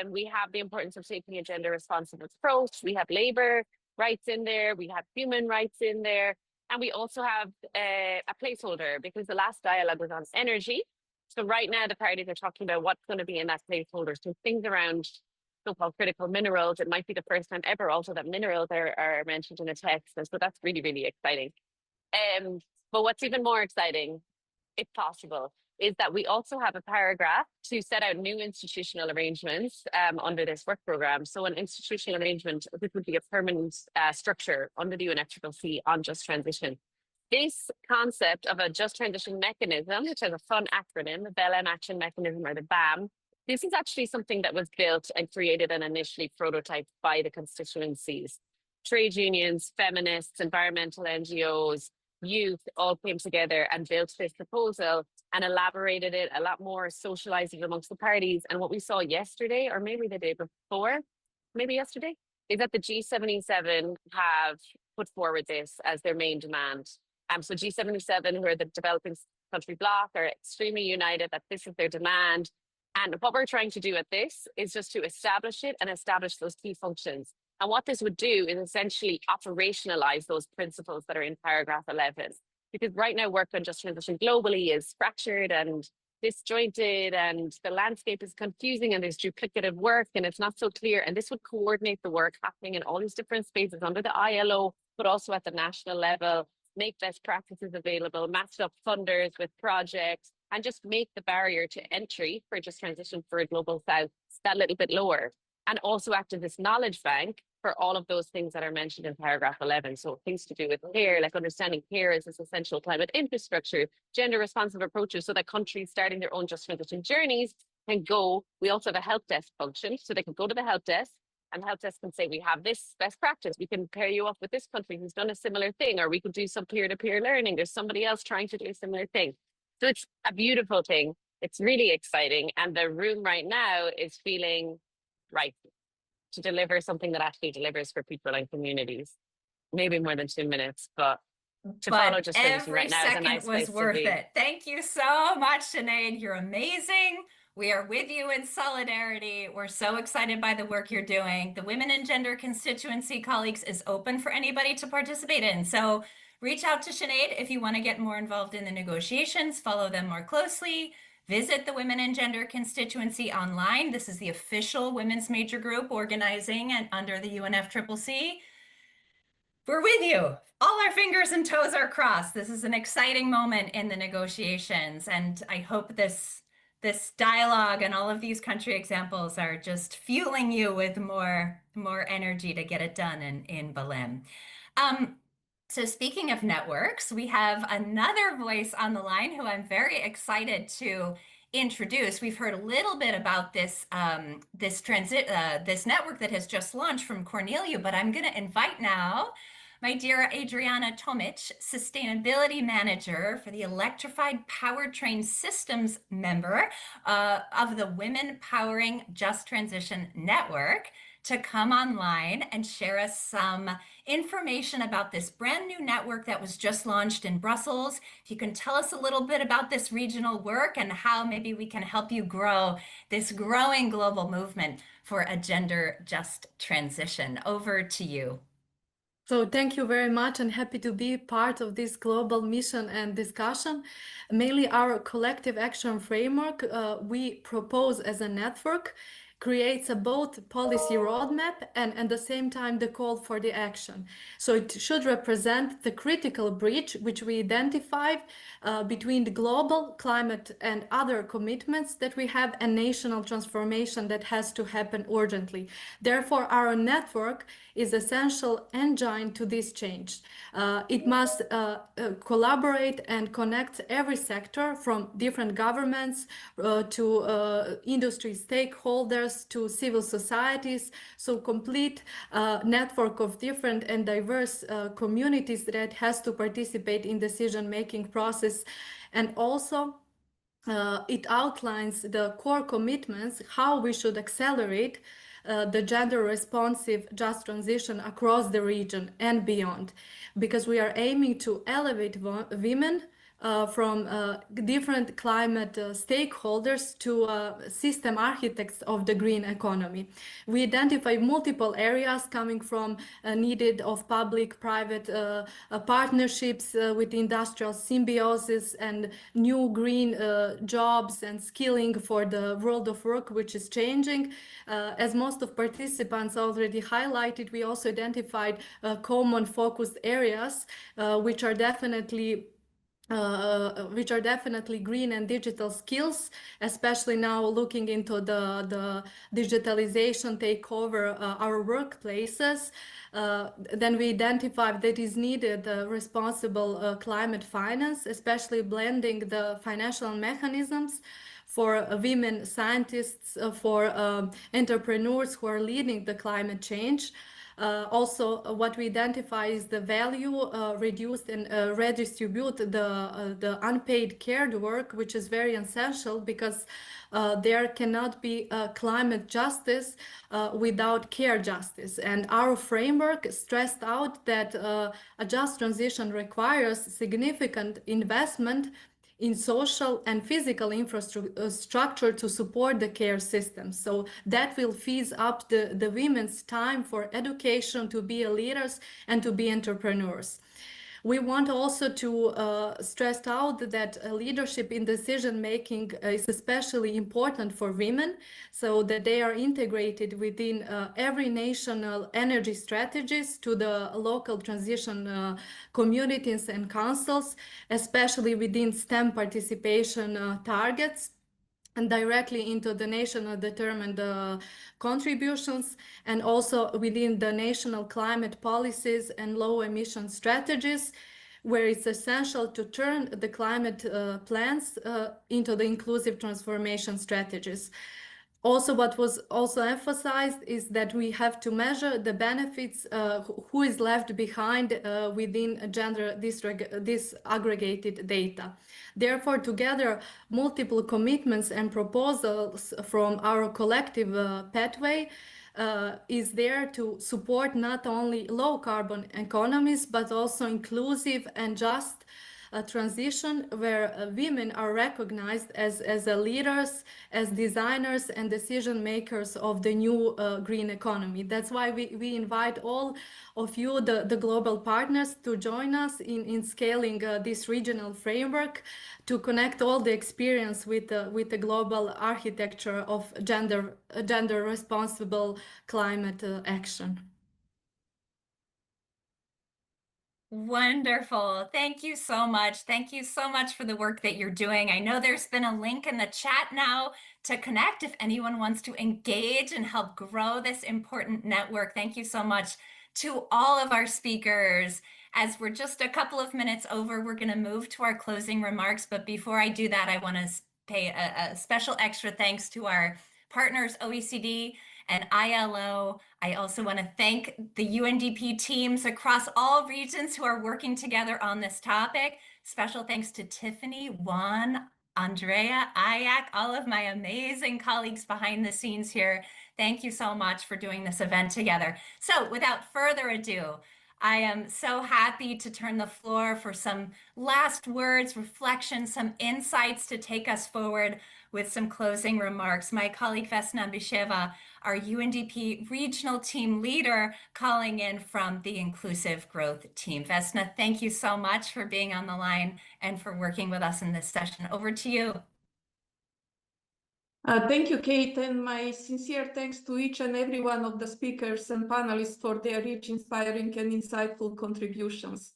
[SPEAKER 9] We have the importance of taking a gender responsive approach. We have labor rights in there. We have human rights in there. And we also have a placeholder, because the last dialogue was on energy. So right now the parties are talking about what's going to be in that placeholder. So things around so-called critical minerals. It might be the first time ever also that minerals are mentioned in a text. And so that's really, really exciting. But what's even more exciting, if possible, is that we also have a paragraph to set out new institutional arrangements under this work program. So an institutional arrangement, which would be a permanent structure under the UNFCCC on just transition. This concept of a just transition mechanism, which has a fun acronym, the Belém Action Mechanism, or the BAM, this is actually something that was built and created and initially prototyped by the constituencies. Trade unions, feminists, environmental NGOs, youth all came together and built this proposal and elaborated it a lot more, socialized it amongst the parties. And what we saw yesterday, or maybe the day before, maybe yesterday, is that the G77 have put forward this as their main demand. So G77, who are the developing country bloc, are extremely united that this is their demand. And what we're trying to do at this is just to establish it and establish those key functions. And what this would do is essentially operationalize those principles that are in paragraph 11. Because right now work on just transition globally is fractured and disjointed, and the landscape is confusing, and there's duplicative work and it's not so clear. And this would coordinate the work happening in all these different spaces under the ILO, but also at the national level, make best practices available, match up funders with projects, and just make the barrier to entry for just transition for a global south that little bit lower. And also act as this knowledge bank for all of those things that are mentioned in paragraph 11. So things to do with care, like understanding care as this essential climate infrastructure, gender responsive approaches, so that countries starting their own just transition journeys can go. We also have a help desk function, so they can go to the help desk, and the help desk can say, we have this best practice, we can pair you up with this country who's done a similar thing, or we could do some peer-to-peer learning. There's somebody else trying to do a similar thing. So it's a beautiful thing. It's really exciting. And the room right now is feeling right to deliver something that actually delivers for people and communities. Maybe more than 2 minutes, but follow just right now is a nice place to be.
[SPEAKER 2] Every second was worth it. Thank you so much, Sinead. You're amazing. We are with you in solidarity. We're so excited by the work you're doing. The Women and Gender Constituency, colleagues, is open for anybody to participate in. So reach out to Sinead if you want to get more involved in the negotiations, follow them more closely. Visit the Women and Gender Constituency online. This is the official women's major group organizing and under the UNFCCC. We're with you. All our fingers and toes are crossed. This is an exciting moment in the negotiations, and I hope this dialogue and all of these country examples are just fueling you with more energy to get it done in Belém. So speaking of networks, we have another voice on the line who I'm very excited to introduce. We've heard a little bit about this this network that has just launched from Cornelia, but I'm going to invite now my dear Adriana Tomic, Sustainability Manager for the Electrified Powertrain Systems member of the Women Powering Just Transition Network, to come online and share us some information about this brand new network that was just launched in Brussels. If you can tell us a little bit about this regional work and how maybe we can help you grow this growing global movement for a gender just transition. Over to you.
[SPEAKER 10] So thank you very much, and happy to be part of this global mission and discussion. Mainly our collective action framework we propose as a network creates a both policy roadmap and at the same time the call for the action. So it should represent the critical bridge which we identified between the global climate and other commitments that we have and national transformation that has to happen urgently. Therefore, our network is essential engine to this change. It must collaborate and connect every sector from different governments to industry stakeholders to civil societies, so complete network of different and diverse communities that has to participate in decision-making process. And also it outlines the core commitments, how we should accelerate the gender responsive just transition across the region and beyond, because we are aiming to elevate women from different climate stakeholders to system architects of the green economy. We identify multiple areas coming from needed of public-private partnerships with industrial symbiosis and new green jobs and skilling for the world of work, which is changing. As most of participants already highlighted, we also identified common focused areas, which are definitely green and digital skills, especially now looking into the digitalization take over our workplaces. Then we identified that is needed responsible climate finance, especially blending the financial mechanisms for women scientists, for entrepreneurs who are leading the climate change. Also, what we identify is the value reduced and redistribute the unpaid care work, which is very essential because there cannot be climate justice without care justice. And our framework stressed out that a just transition requires significant investment in social and physical infrastructure to support the care system. So that will feed up the women's time for education, to be leaders and to be entrepreneurs. We want also to stress out that leadership in decision-making is especially important for women, so that they are integrated within every national energy strategies to the local transition communities and councils, especially within STEM participation targets, and directly into the national determined contributions, and also within the national climate policies and low emission strategies, where it's essential to turn the climate plans into the inclusive transformation strategies. Also, what was also emphasized is that we have to measure the benefits, who is left behind within gender disaggregated data. Therefore, together, multiple commitments and proposals from our collective pathway is there to support not only low carbon economies, but also inclusive and just transition where women are recognized as leaders, as designers and decision makers of the new green economy. That's why we invite all of you, the global partners, to join us in scaling this regional framework to connect all the experience with the global architecture of gender responsible climate action.
[SPEAKER 2] Wonderful. Thank you so much. Thank you so much for the work that you're doing. I know there's been a link in the chat now to connect if anyone wants to engage and help grow this important network. Thank you so much to all of our speakers. As we're just a couple of minutes over, we're going to move to our closing remarks. But before I do that, I want to pay a special extra thanks to our partners, OECD and ILO. I also want to thank the UNDP teams across all regions who are working together on this topic. Special thanks to Tiffany, Juan, Andrea, Ayak, all of my amazing colleagues behind the scenes here. Thank you so much for doing this event together. So without further ado, I am so happy to turn the floor for some last words, reflections, some insights to take us forward with some closing remarks. My colleague Vesna Bisheva, our UNDP regional team leader, calling in from the Inclusive Growth team. Vesna, thank you so much for being on the line and for working with us in this session. Over to you.
[SPEAKER 11] Thank you, Kate, and my sincere thanks to each and every one of the speakers and panelists for their rich, inspiring, and insightful contributions.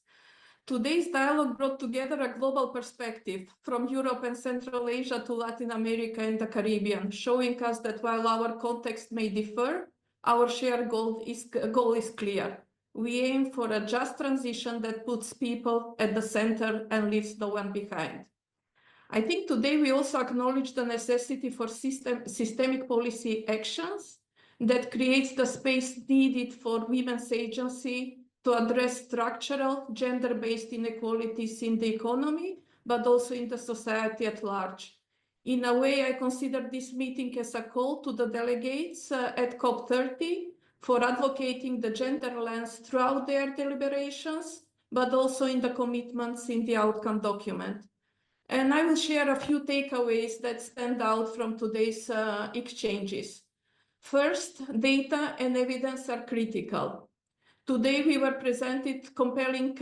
[SPEAKER 11] Today's dialogue brought together a global perspective from Europe and Central Asia to Latin America and the Caribbean, showing us that while our context may differ, our shared goal is clear. We aim for a just transition that puts people at the center and leaves no one behind. I think today we also acknowledge the necessity for systemic policy actions that creates the space needed for women's agency to address structural gender-based inequalities in the economy, but also in the society at large. In a way, I consider this meeting as a call to the delegates at COP30 for advocating the gender lens throughout their deliberations, but also in the commitments in the outcome document. And I will share a few takeaways that stand out from today's exchanges. First, data and evidence are critical. Today, we were presented compelling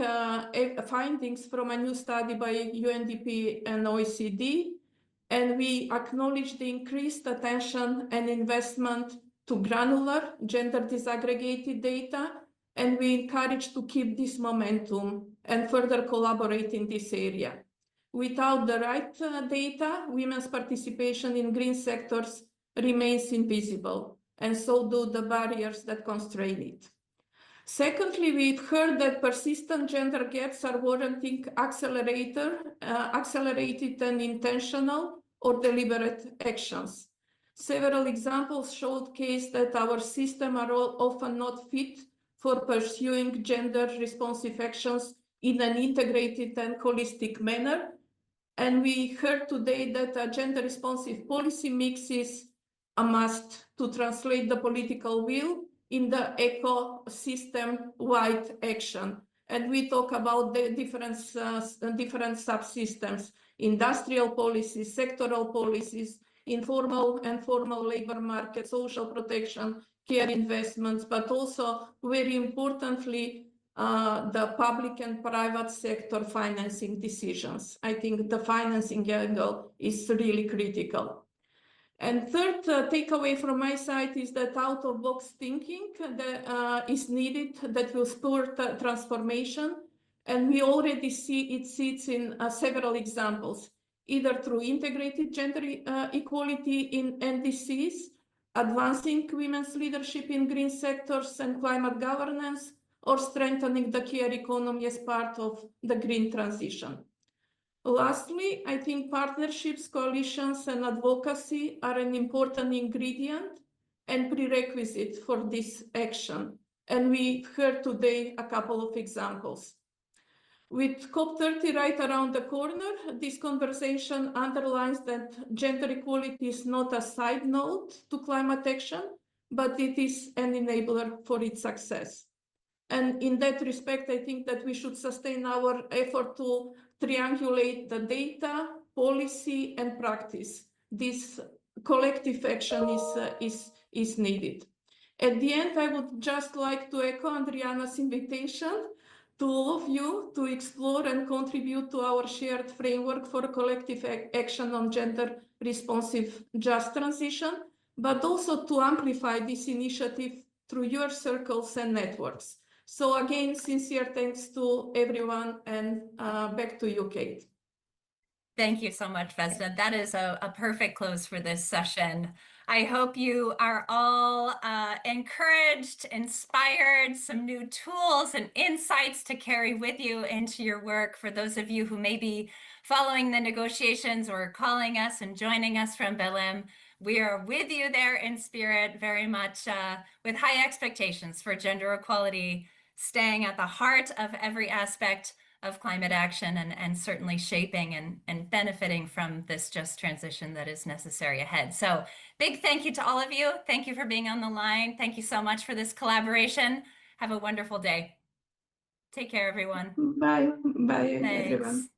[SPEAKER 11] findings from a new study by UNDP and OECD, and we acknowledge the increased attention and investment to granular, gender disaggregated data, and we encourage to keep this momentum and further collaborate in this area. Without the right data, women's participation in green sectors remains invisible, and so do the barriers that constrain it. Secondly, we've heard that persistent gender gaps are warranting accelerated and intentional or deliberate actions. Several examples showcase that our systems are often not fit for pursuing gender-responsive actions in an integrated and holistic manner. And we heard today that a gender-responsive policy mix is a must to translate the political will in the ecosystem-wide action. And we talk about the different subsystems, industrial policies, sectoral policies, informal and formal labor market, social protection, care investments, but also, very importantly, the public and private sector financing decisions. I think the financing angle is really critical. And third takeaway from my side is that out-of-box thinking is needed that will spur transformation. And we already see it sits in several examples, either through integrated gender equality in NDCs, advancing women's leadership in green sectors and climate governance, or strengthening the care economy as part of the green transition. Lastly, I think partnerships, coalitions, and advocacy are an important ingredient and prerequisite for this action. And we heard today a couple of examples. With COP30 right around the corner, this conversation underlines that gender equality is not a side note to climate action, but it is an enabler for its success. And in that respect, I think that we should sustain our effort to triangulate the data, policy, and practice. This collective action is needed. At the end, I would just like to echo Adriana's invitation to all of you to explore and contribute to our shared framework for collective action on gender-responsive just transition, but also to amplify this initiative through your circles and networks. So again, sincere thanks to everyone, and back to you, Kate.
[SPEAKER 2] Thank you so much, Vesna. That is a perfect close for this session. I hope you are all encouraged, inspired, some new tools and insights to carry with you into your work. For those of you who may be following the negotiations or calling us and joining us from Belém, We are with you there in spirit, very much with high expectations for gender equality, staying at the heart of every aspect of climate action, and certainly shaping and benefiting from this just transition that is necessary ahead. So big thank you to all of you. Thank you for being on the line. Thank you so much for this collaboration. Have a wonderful day. Take care, everyone.
[SPEAKER 11] Bye. Bye,
[SPEAKER 2] Thanks.
[SPEAKER 11] everyone.